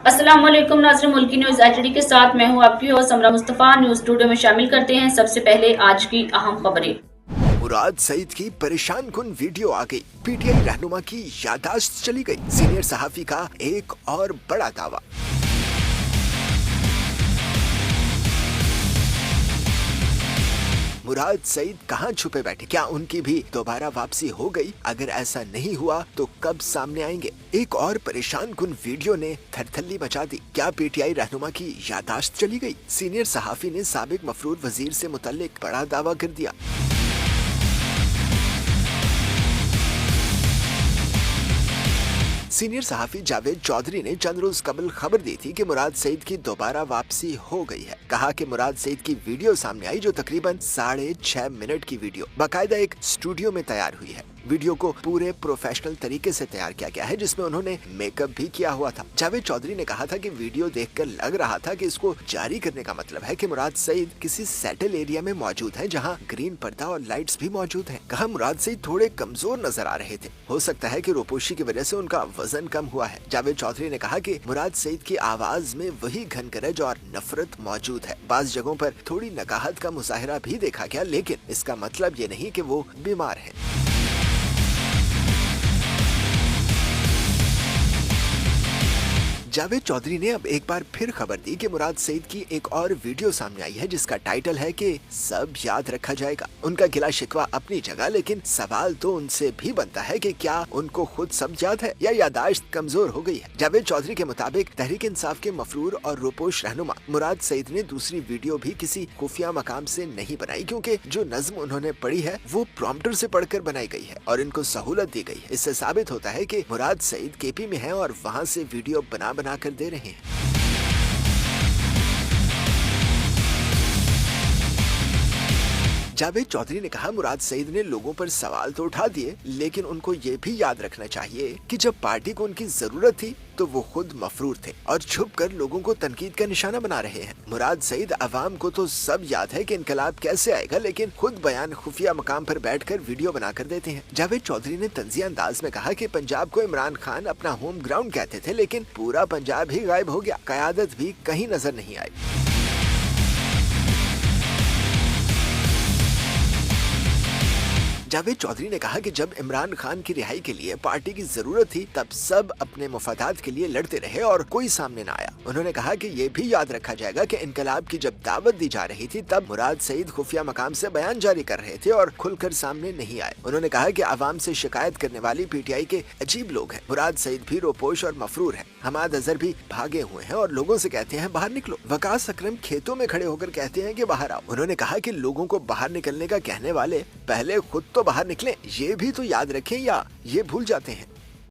अस्सलाम वालेकुम नाज़रीन, मुल्की न्यूज एचडी के साथ मैं हूं आपकी होस्ट समरा मुस्तफा। न्यूज स्टूडियो में शामिल करते हैं सबसे पहले आज की अहम खबरें। मुराद सईद की परेशान कुन वीडियो आ गई। पीटीआई रहनुमा की यादाश्त चली गई। सीनियर सहाफी का एक और बड़ा दावा। मुराद सईद कहां छुपे बैठे, क्या उनकी भी दोबारा वापसी हो गई? अगर ऐसा नहीं हुआ तो कब सामने आएंगे? एक और परेशान कुन वीडियो ने थरथल्ली मचा दी। क्या पीटीआई रहनुमा की यादाश्त चली गई? सीनियर सहाफी ने साबिक मफरूर वजीर से मुतल्लिक बड़ा दावा कर दिया। सीनियर सहाफी जावेद चौधरी ने चंद रोज कबल खबर दी थी कि मुराद सईद की दोबारा वापसी हो गई है। कहा कि मुराद सईद की वीडियो सामने आई जो तकरीबन 6.5 मिनट की वीडियो बाकायदा एक स्टूडियो में तैयार हुई है। वीडियो को पूरे प्रोफेशनल तरीके से तैयार किया गया है जिसमें उन्होंने मेकअप भी किया हुआ था। जावेद चौधरी ने कहा था कि वीडियो देखकर लग रहा था कि इसको जारी करने का मतलब है कि मुराद सईद किसी सेटल एरिया में मौजूद है जहां ग्रीन पर्दा और लाइट्स भी मौजूद हैं। कहा मुराद सईद थोड़े कमजोर नजर आ रहे थे, हो सकता है कि रोपोशी की वजह से उनका वजन कम हुआ है। जावेद चौधरी ने कहा कि मुराद सईद की आवाज में वही घनगरज और नफरत मौजूद है। बाज़ जगहों पर थोड़ी नकाहत का मुजाहिरा भी देखा गया, लेकिन इसका मतलब ये नहीं कि वो बीमार है। जावेद चौधरी ने अब एक बार फिर खबर दी कि मुराद सईद की एक और वीडियो सामने आई है जिसका टाइटल है कि सब याद रखा जाएगा। उनका गिला शिकवा अपनी जगह, लेकिन सवाल तो उनसे भी बनता है कि क्या उनको खुद सब याद है या यादाश्त कमजोर हो गई है। जावेद चौधरी के मुताबिक तहरीक इंसाफ के मफरूर और रोपोश रहनुमा मुराद सईद ने दूसरी वीडियो भी किसी खुफिया मकाम से नहीं बनाई, क्योंकि जो नज्म उन्होंने पढ़ी है वो प्रॉम्प्टर से पढ़कर बनाई गई है और इनको सहूलत दी गई है। इससे साबित होता है कि मुराद सईद केपी में है और वहाँ से वीडियो बना कर दे रहे हैं। जावेद चौधरी ने कहा मुराद सईद ने लोगों पर सवाल तो उठा दिए, लेकिन उनको ये भी याद रखना चाहिए कि जब पार्टी को उनकी जरूरत थी तो वो खुद मफरूर थे और छुप कर लोगों को तनकीद का निशाना बना रहे हैं। मुराद सईद अवाम को तो सब याद है कि इनकलाब कैसे आएगा, लेकिन खुद बयान खुफिया मकाम पर बैठकर वीडियो बना कर देते हैं। जावेद चौधरी ने तंजिया अंदाज में कहा कि पंजाब को इमरान खान अपना होम ग्राउंड कहते थे, लेकिन पूरा पंजाब ही गायब हो गया, कयादत भी कहीं नजर नहीं आई। जावेद चौधरी ने कहा कि जब इमरान खान की रिहाई के लिए पार्टी की जरूरत थी तब सब अपने मुफादात के लिए लड़ते रहे और कोई सामने न आया। उन्होंने कहा कि ये भी याद रखा जाएगा कि इनकलाब की जब दावत दी जा रही थी तब मुराद सईद खुफिया मकाम से बयान जारी कर रहे थे और खुलकर सामने नहीं आए। उन्होंने कहा कि आवाम से शिकायत करने वाली पीटीआई के अजीब लोग हैं। मुराद सईद भी रोपोश और मफरूर है, हमाद अजहर भी भागे हुए हैं और लोगों से कहते हैं बाहर निकलो। वकास अकरम खेतों में खड़े होकर कहते हैं कि बाहर आओ। उन्होंने कहा कि लोगों को बाहर निकलने का कहने वाले पहले खुद तो बाहर निकलें, ये भी तो याद रखें या ये भूल जाते हैं।